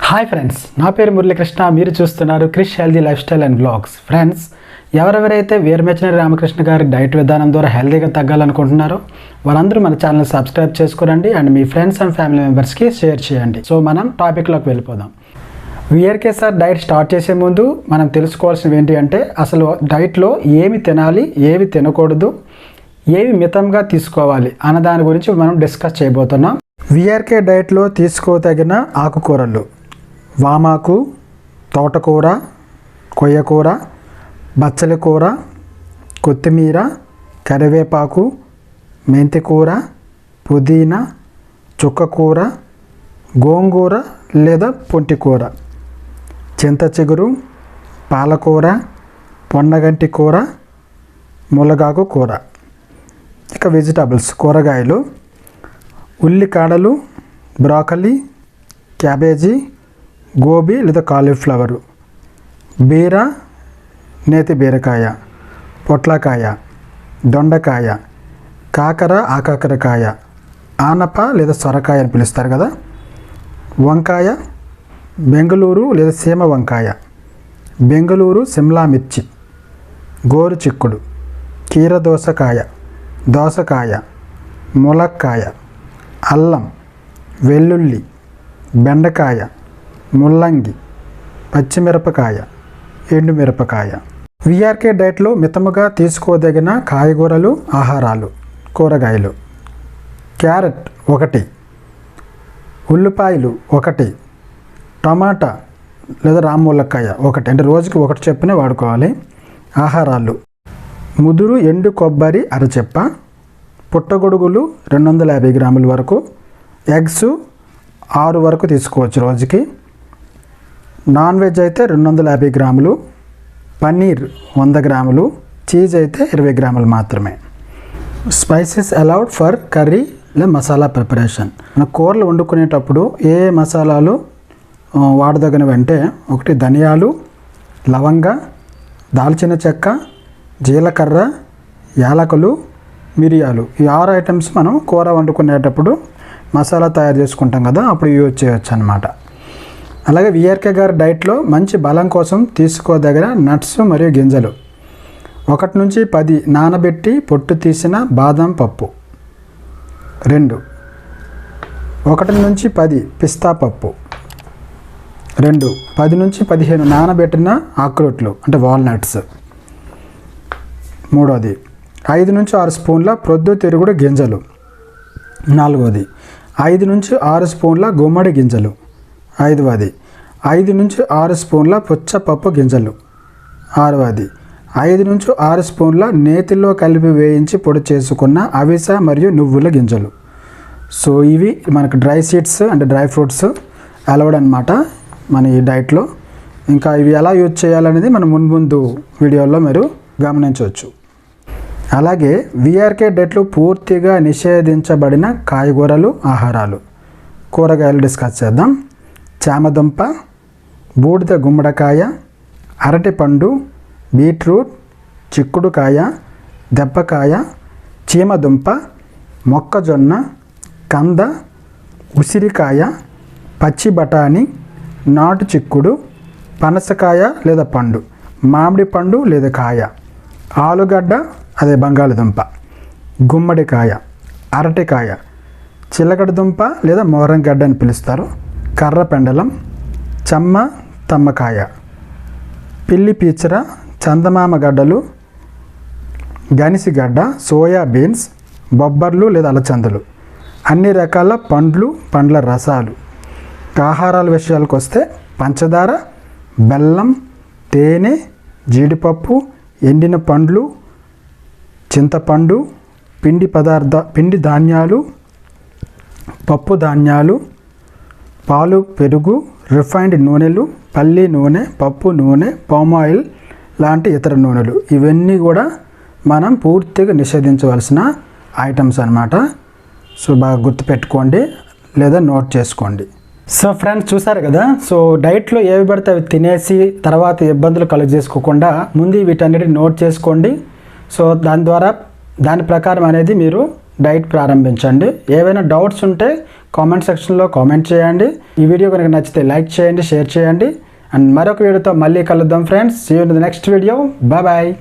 Hi friends, నా పేరు మురళీకృష్ణ. మీరు చూస్తున్నారు Krish healthy lifestyle and blogs. Friends, ఎవరెవరైతే వీరమచినేని రామకృష్ణ గారి డైట్ విధానం ద్వారా హెల్దీగా తగ్గాలనుకుంటున్నారో వారందరూ మన ఛానల్ సబ్స్క్రైబ్ చేసుకోండి and me friends and family మెంబర్స్కి షేర్ చేయండి. సో మనం టాపిక్లోకి వెళ్ళిపోదాం. వీఆర్కే సార్ డైట్ స్టార్ట్ చేసే ముందు మనం తెలుసుకోవాల్సినవి ఏంటి అంటే, అసలు డైట్లో ఏమి తినాలి, ఏవి తినకూడదు, ఏవి మితంగా తీసుకోవాలి అన్న దాని గురించి మనం డిస్కస్ చేయబోతున్నాం. వీఆర్కే డైట్లో తీసుకోదగిన ఆకుకూరలు: వామాకు, తోటకూర, కొయ్యకూర, బచ్చలి కూర, కొత్తిమీర, కరివేపాకు, మెంతికూర, పుదీనా, చుక్కకూర, గోంగూర లేదా పొంటికూర, చింత చిగురు, పాలకూర, పొన్నగంటి కూర, ములగాకు కూర. ఇక వెజిటబుల్స్, కూరగాయలు: ఉల్లికాడలు, బ్రాకలీ, క్యాబేజీ, గోబీ లేదా కాలీఫ్లవరు, బీర, నేతి బీరకాయ, పొట్లకాయ, దొండకాయ, కాకర, ఆకాకరకాయ, ఆనప లేదా సొరకాయ అని పిలుస్తారు కదా, వంకాయ, బెంగళూరు లేదా సీమ వంకాయ, బెంగళూరు సిమ్లా మిర్చి, గోరు చిక్కుడు, కీరదోసకాయ, దోసకాయ, ములక్కాయ, అల్లం, వెల్లుల్లి, బెండకాయ, ముల్లంగి, పచ్చిమిరపకాయ, ఎండుమిరపకాయ. వీఆర్కే డైట్లో మితముగా తీసుకోదగిన కాయగూరలు, ఆహారాలు: కూరగాయలు: క్యారెట్ 1, ఉల్లిపాయలు 1, టమాటా లేదా రామములక్కాయ 1, అంటే రోజుకి 1 చొప్పున వాడుకోవాలి. ఆహారాలు: ముదురు ఎండు కొబ్బరి అరచెప్ప, పుట్టగొడుగులు 250 గ్రాముల వరకు, ఎగ్స్ 6 వరకు తీసుకోవచ్చు రోజుకి. నాన్ వెజ్ అయితే 250 గ్రాములు, పన్నీర్ 100 గ్రాములు, చీజ్ అయితే 20 గ్రాములు మాత్రమే. స్పైసెస్ అలౌడ్ ఫర్ కర్రీ లేదా మసాలా ప్రిపరేషన్: మన కూరలు వండుకునేటప్పుడు ఏ మసాలాలు వాడదగినవి అంటే, 1 ధనియాలు, లవంగ, దాల్చిన చెక్క, జీలకర్ర, యాలకులు, మిరియాలు. ఈ 6 ఐటమ్స్ మనం కూర వండుకునేటప్పుడు మసాలా తయారు చేసుకుంటాం కదా, అప్పుడు యూజ్ చేయొచ్చు అన్నమాట. అలాగే వీఆర్కే గారి డైట్లో మంచి బలం కోసం తీసుకోదగిన నట్స్ మరియు గింజలు: 1 నుంచి 10 నానబెట్టి పొట్టు తీసిన బాదం పప్పు, 2 1 నుంచి 10 పిస్తా పప్పు, 2 10 నుంచి 15 నానబెట్టిన ఆక్రోట్లు అంటే వాల్నట్స్, 3 5 నుంచి 6 స్పూన్ల ప్రొద్దుతిరుగుడు గింజలు, 4 5 నుంచి 6 స్పూన్ల గుమ్మడి గింజలు, 5 నుంచి 6 స్పూన్ల పుచ్చపప్పు గింజలు, 5 నుంచి 6 స్పూన్ల నేతిలో కలిపి వేయించి పొడి చేసుకున్న అవిస మరియు నువ్వుల గింజలు. సో ఇవి మనకు డ్రై సీడ్స్ అంటే డ్రై ఫ్రూట్స్ అలౌడ్ అనమాట మన ఈ డైట్లో. ఇంకా ఇవి ఎలా యూజ్ చేయాలనేది మనం ముందు వీడియోలో మీరు గమనించవచ్చు. అలాగే వీఆర్కే డైట్లో పూర్తిగా నిషేధించబడిన కాయగూరలు, ఆహారాలు, కూరగాయలు డిస్కస్ చేద్దాం. చామదుంప, బూడిద గుమ్మడికాయ, అరటిపండు, బీట్రూట్, చిక్కుడుకాయ, దెబ్బకాయ, చీమదుంప, మొక్కజొన్న, కంద, ఉసిరికాయ, పచ్చి బఠానీ, నాటు చిక్కుడు, పనసకాయ లేదా పండు, మామిడి పండు లేదా కాయ, ఆలుగడ్డ అదే బంగాళదుంప, గుమ్మడికాయ, అరటికాయ, చిలకడదుంప లేదా మోరంగడ్డ అని పిలుస్తారు, కర్ర పెండలం, చెమ్మ తమ్మకాయ, పిల్లి పీచర, చందమామ గడ్డలు, గనిసిగడ్డ, సోయా బీన్స్, బొబ్బర్లు లేదా అలచందలు, అన్ని రకాల పండ్లు, పండ్ల రసాలు. ఆహారాల విషయాలకు వస్తే పంచదార, బెల్లం, తేనె, జీడిపప్పు, ఎండిన పండ్లు, చింతపండు, పిండి ధాన్యాలు, పప్పు ధాన్యాలు, పాలు, పెరుగు, రిఫైన్డ్ నూనెలు, పల్లి నూనె, పప్పు నూనె, పామాయిల్ లాంటి ఇతర నూనెలు, ఇవన్నీ కూడా మనం పూర్తిగా నిషేధించవలసిన ఐటమ్స్ అన్నమాట. సో బాగా గుర్తుపెట్టుకోండి లేదా నోట్ చేసుకోండి. సో ఫ్రెండ్స్, చూసారు కదా. సో డైట్లో ఏవి పడితే అవి తినేసి తర్వాత ఇబ్బందులు కలుగజేసుకోకుండా ముందు వీటన్నిటిని నోట్ చేసుకోండి. సో దాని ప్రకారం అనేది మీరు డైట్ ప్రారంభించండి. ఏవైనా డౌట్స్ ఉంటే కామెంట్ సెక్షన్లో కామెంట్ చేయండి. ఈ వీడియో కనుక నచ్చితే లైక్ చేయండి, షేర్ చేయండి. అండ్ మరొక వీడియోతో మళ్ళీ కలుద్దాం friends. See you in the next video. Bye bye.